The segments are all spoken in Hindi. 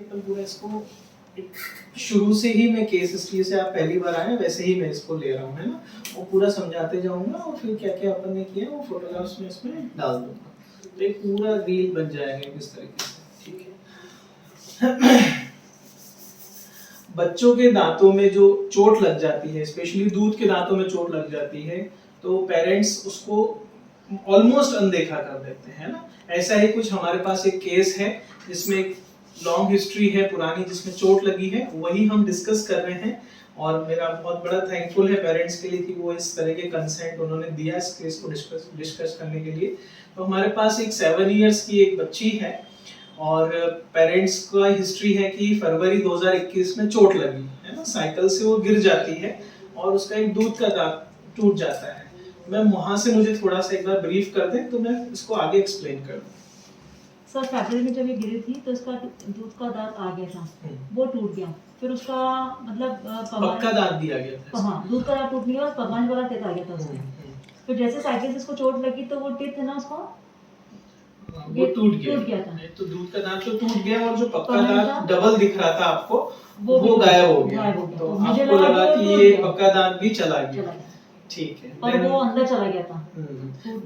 एकदम पूरा इसको शुरू से ही मैं केस हिस्ट्री से, आप पहली बार आए वैसे ही मैं इसको ले रहा हूँ, है ना, और पूरा समझाते जाऊंगा और फिर क्या क्या अपन ने किया वो फोटोग्राफ्स में इसमें डाल दूंगा, तो एक पूरा रील बन जाएगा किस तरीके से। ठीक है। बच्चों के दांतों में जो चोट लग जाती है, स्पेशली दूध के दांतों में चोट लग जाती है, तो पेरेंट्स उसको ऑलमोस्ट अनदेखा कर देते हैं ना। ऐसा ही कुछ हमारे पास एक केस है जिसमें एक लॉन्ग हिस्ट्री है पुरानी जिसमें चोट लगी है, वही हम डिस्कस कर रहे हैं। और मेरा बहुत बड़ा थैंकफुल है पेरेंट्स के लिए कि वो इस तरह के कंसेंट उन्होंने दिया इस केस को डिस्कस करने के लिए। तो हमारे पास एक 7 इयर्स की एक बच्ची है और पेरेंट्स का हिस्ट्री है कि फरवरी 2021 में चोट लगी है ना, साइकिल से वो गिर जाती है और उसका एक दूध का दांत टूट जाता है। मैम वहां से मुझे थोड़ा सा एक बार ब्रीफ कर दें तो मैं इसको आगे एक्सप्लेन कर दूं। सर फरवरी में जब ये गिरी थी तो इसका दूध का दांत आ गया था, वो टूट गया, फिर उसका मतलब पक्का दांत दिया गया था। हाँ, दूध का दांत टूटने के बाद पकवान वाला टीथ आ गया था उसमें। फिर जैसे साइकिल से इसको चोट लगी तो वो टीथ है ना उसको वो टूट गया था, तो दूध का दांत तो टूट गया और जो पक्का दांत डबल दिख रहा था आपको वो गायब हो गया। तो आपको लगा कि ये पक्का दांत भी चला गया। ठीक है, और वो अंदर चला गया था।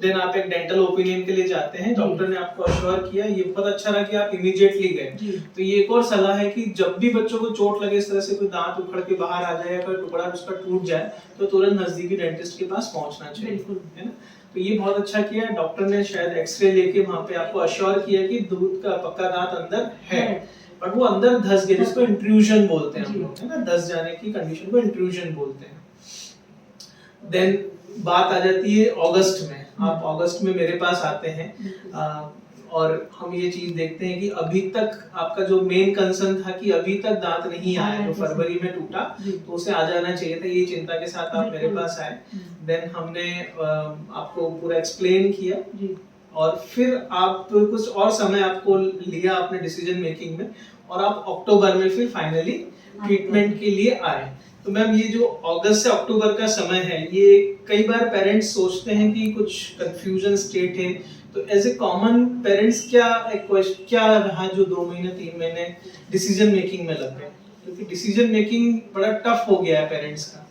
देन आप एक डेंटल ओपिनियन के लिए जाते हैं, डॉक्टर ने आपको अश्योर किया, ये बहुत अच्छा रहा कि आप इमीडिएटली गए। तो ये एक और सलाह है कि जब भी बच्चों को चोट लगे, इस तरह से कोई दांत उखड़ के बाहर आ जाए या कोई टुकड़ा उसका टूट जाए, तो तुरंत नजदीकी डेंटिस्ट के पास पहुंचना चाहिए, है ना। तो ये बहुत अच्छा किया डॉक्टर ने, शायद एक्सरे लेके वहां पे आपको अश्योर किया कि दूध का पक्का दांत अंदर है, बट वो अंदर धस गया, जिसको इंट्रूजन बोलते हैं हम लोग, है ना, धस जाने की कंडीशन को इंट्रूजन बोलते हैं। देन बात आ जाती है अगस्त में। आप अगस्त में मेरे पास आते हैं और हम ये चीज देखते हैं कि अभी तक आपका जो मेन कंसर्न था कि अभी तक दांत नहीं आया, जो फरवरी में टूटा तो उसे आ जाना चाहिए था, ये चिंता के साथ आप मेरे पास आए। देन हमने आपको पूरा एक्सप्लेन किया और फिर आप कुछ और समय आपको लिया अपने डिसीजन मेकिंग में और आप अक्टूबर में फिर फाइनली ट्रीटमेंट के लिए आए। तो मैम ये जो अगस्त से अक्टूबर का समय है, ये कई बार पेरेंट्स सोचते हैं कि कुछ कंफ्यूजन स्टेट है, तो एज ए कॉमन पेरेंट्स क्या रहा जो 2 महीने 3 महीने डिसीजन मेकिंग में लग गए, क्योंकि डिसीजन मेकिंग बड़ा टफ हो गया है पेरेंट्स का,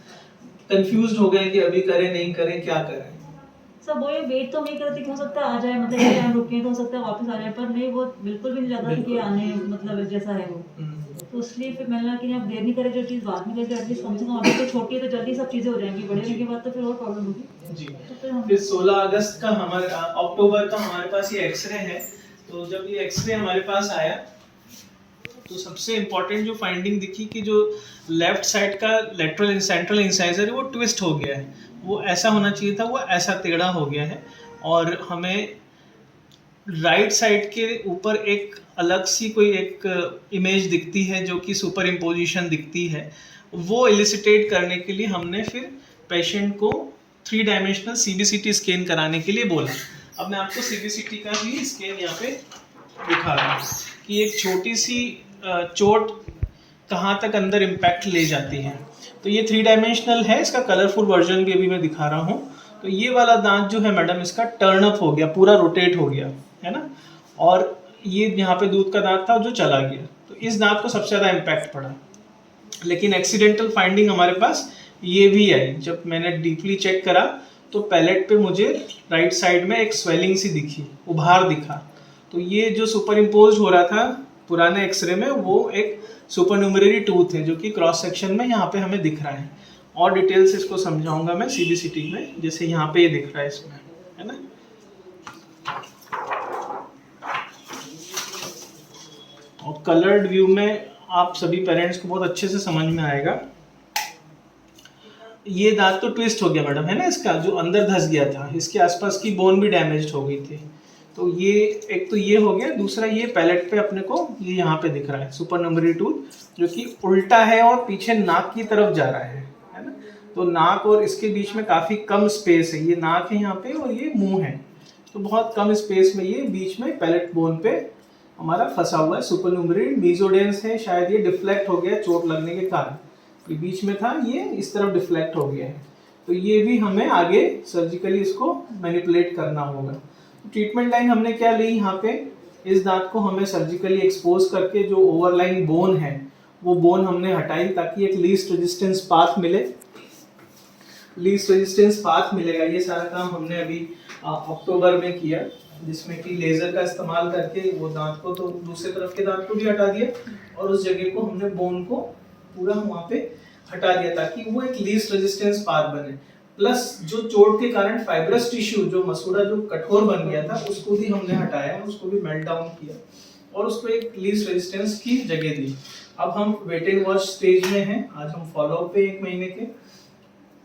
कंफ्यूज्ड हो गए कि अभी करें नहीं करें क्या करें। सब वो ये वेट तो नहीं करती कि हो सकता है आ जाए, मतलब कि हम रुके तो हो सकता है वापस आ जाए, पर नहीं वो बिल्कुल भी नहीं चाहता था कि आने मतलब जैसा है वो। तो इसलिए फिर मैंने कहा कि आप देर नहीं करें, जो चीज़ बाद में लेकर एटलीस्ट कम से कम अभी तो छोटी है तो जल्दी सब चीज़ें हो जाएंगी, बड़े होने के बाद तो फिर और प्रॉब्लम होगी जी। तो फिर 16 अगस्त का अक्टूबर का हमारे पास ये एक्सरे है। तो जब ये एक्सरे हमारे पास आया तो सबसे इम्पोर्टेंट जो फाइंडिंग दिखी कि जो लेफ्ट साइड का लेटरल सेंट्रल इंसाइजर है वो ट्विस्ट हो गया है, वो ऐसा होना चाहिए था, वो ऐसा टेढ़ा हो गया है। और हमें राइट साइड के ऊपर एक अलग सी कोई एक इमेज दिखती है जो कि सुपर इम्पोजिशन दिखती है, वो इलिसिटेट करने के लिए हमने फिर पेशेंट को 3 डायमेंशनल CBCT स्कैन कराने के लिए बोला। अब मैं आपको CBCT का भी स्कैन यहाँ पे दिखा रहा हूँ कि एक छोटी सी चोट कहाँ तक अंदर इम्पैक्ट ले जाती है। तो ये 3 डायमेंशनल है, इसका कलरफुल वर्जन भी अभी मैं दिखा रहा हूँ। तो ये वाला दांत जो है मैडम इसका टर्न अप हो गया, पूरा रोटेट हो गया, है ना, और ये यहाँ पे दूध का दांत था जो चला गया, तो इस दांत को सबसे ज़्यादा इम्पैक्ट पड़ा। लेकिन एक्सीडेंटल फाइंडिंग हमारे पास ये भी आई, जब मैंने डीपली चेक करा तो पैलेट पे मुझे राइट साइड में एक स्वेलिंग सी दिखी, उभार दिखा। तो ये जो सुपर इम्पोज हो रहा था पुराने एक्सरे में, वो एक सुपरन्यूमररी टूथ है जो कि क्रॉस सेक्शन में यहाँ पे हमें दिख रहा है। और डिटेल से इसको समझाऊंगा मैं CBCT में, जैसे यहाँ पे ये दिख रहा है इसमें, है ना। और कलर्ड व्यू में आप सभी पेरेंट्स को बहुत अच्छे से समझ में आएगा। ये दांत तो ट्विस्ट हो गया मैडम, है ना, इसका जो अंदर धस गया था, इसके आसपास की बोन भी डैमेज हो गई थी। तो ये एक तो ये हो गया, दूसरा ये पैलेट पे अपने को ये यहाँ पे दिख रहा है सुपरन्यूमररी टूथ जो कि उल्टा है और पीछे नाक की तरफ जा रहा है ना। तो नाक और इसके बीच में काफ़ी कम स्पेस है, ये नाक है यहाँ पे और ये मुंह है, तो बहुत कम स्पेस में ये बीच में पैलेट बोन पे हमारा फंसा हुआ है। सुपरन्यूमररी मीजोडेंस है, शायद ये डिफ्लेक्ट हो गया चोट लगने के कारण, ये बीच में था, ये इस तरफ डिफ्लेक्ट हो गया है। तो ये भी हमें आगे सर्जिकली इसको मैनिपुलेट करना होगा। ट्रीटमेंट लाइन हमने क्या ली यहाँ पे, इस दांत को हमें सर्जिकली एक्सपोज करके जो ओवरलाइन बोन है वो बोन हमने हटाई ताकि एक लीस्ट रेजिस्टेंस पाथ मिले। लीस्ट रेजिस्टेंस पाथ मिलेगा, ये सारा काम हमने अभी अक्टूबर में किया, जिसमें कि लेजर का इस्तेमाल करके वो दांत को तो दूसरे तरफ के दांत को भी हटा दिया और उस जगह को हमने बोन को पूरा वहाँ पे हटा दिया ताकि वो एक लीस्ट रेजिस्टेंस पाथ बने। प्लस जो चोट के कारण फाइब्रस टिश्यू जो मसूड़ा जो कठोर बन गया था उसको भी हमने हटाया, उसको भी मेल्ट डाउन किया और उसको एक लीस्ट रेजिस्टेंस की जगह दी। अब हम वेट एंड वॉच स्टेज में हैं। आज हम फॉलो अप पे 1 महीने के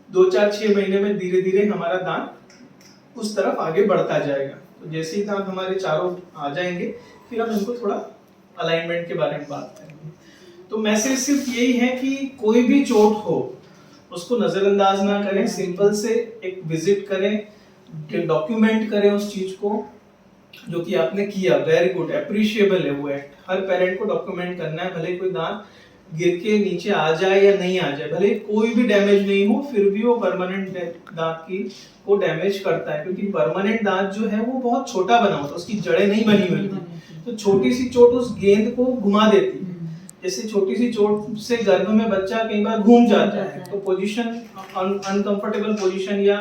2-4-6 महीने में धीरे धीरे हमारा दांत उस तरफ आगे बढ़ता जाएगा। तो जैसे ही दांत हमारे चारों आ जाएंगे फिर हम इनको थोड़ा अलाइनमेंट के बारे में बात करेंगे। तो मैसेज सिर्फ यही है कि कोई भी चोट हो उसको नजरअंदाज ना करें, सिंपल से एक विजिट करें, डॉक्यूमेंट करें उस चीज को जो कि आपने किया, वेरी गुड, अप्रिशिएबल है वो एक्ट। हर पेरेंट को डॉक्यूमेंट करना है, भले कोई दांत गिर के नीचे आ जाए या नहीं आ जाए, भले कोई भी डैमेज नहीं हो फिर भी वो परमानेंट दांत की को डैमेज करता है, क्योंकि परमानेंट दांत जो है वो बहुत छोटा बना होता है, उसकी जड़ें नहीं बनी हुई होती, तो छोटी सी चोट उस गेंद को घुमा देती है। जैसे छोटी सी चोट से गर्भ में बच्चा कई बार घूम जाता है, तो पोजीशन अनकंफर्टेबल पोजीशन या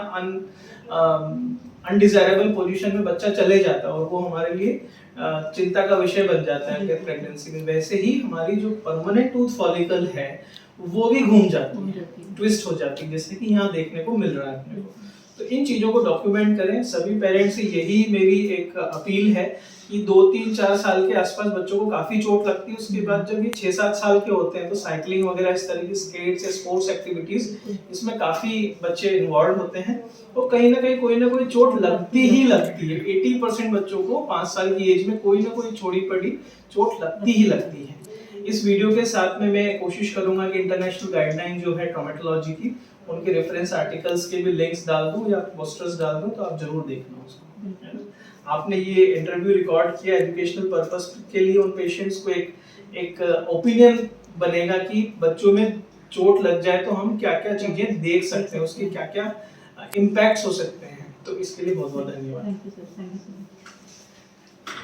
अनडिजायरेबल पोजीशन में बच्चा चले जाता है और वो हमारे लिए चिंता का विषय बन जाता है प्रेगनेंसी में। वैसे ही हमारी जो परमानेंट टूथ फॉलिकल है वो भी घूम जाती है, ट्विस्ट हो जाती है, जैसे कि यहाँ देखने को मिल रहा है अपने को। तो इन चीजों को डॉक्यूमेंट करें। सभी पेरेंट्स से यही मेरी एक अपील है कि 2-3-4 साल के आसपास बच्चों को काफी चोट लगती है, उसके बाद जब ये 6-7 साल के होते हैं तो साइकिलिंग वगैरह इस तरह की स्केट्स या स्पोर्ट्स एक्टिविटीज इसमें काफी बच्चे इन्वॉल्व होते हैं, तो कहीं ना कोई चोट लगती ही लगती है। 80% बच्चों को 5 साल की एज में कोई ना कोई छोटी बड़ी चोट लगती ही लगती है। इस वीडियो के साथ में मैं कोशिश करूंगा कि इंटरनेशनल गाइडलाइन जो है ट्रॉमेटोलॉजी की, उनके रेफरेंस आर्टिकल्स के भी लिंक्स डाल दूं या पोस्टर्स डाल दूं, तो आप जरूर देखना उसको। आपने ये इंटरव्यू रिकॉर्ड किया एजुकेशनल पर्पस के लिए, उन पेशेंट्स को एक ओपिनियन बनेगा कि बच्चों में चोट लग जाए तो हम क्या क्या चीजें देख सकते हैं, उसके क्या क्या इम्पैक्ट्स हो सकते हैं। तो इसके लिए बहुत बहुत धन्यवाद। Thank you sir, thank you sir.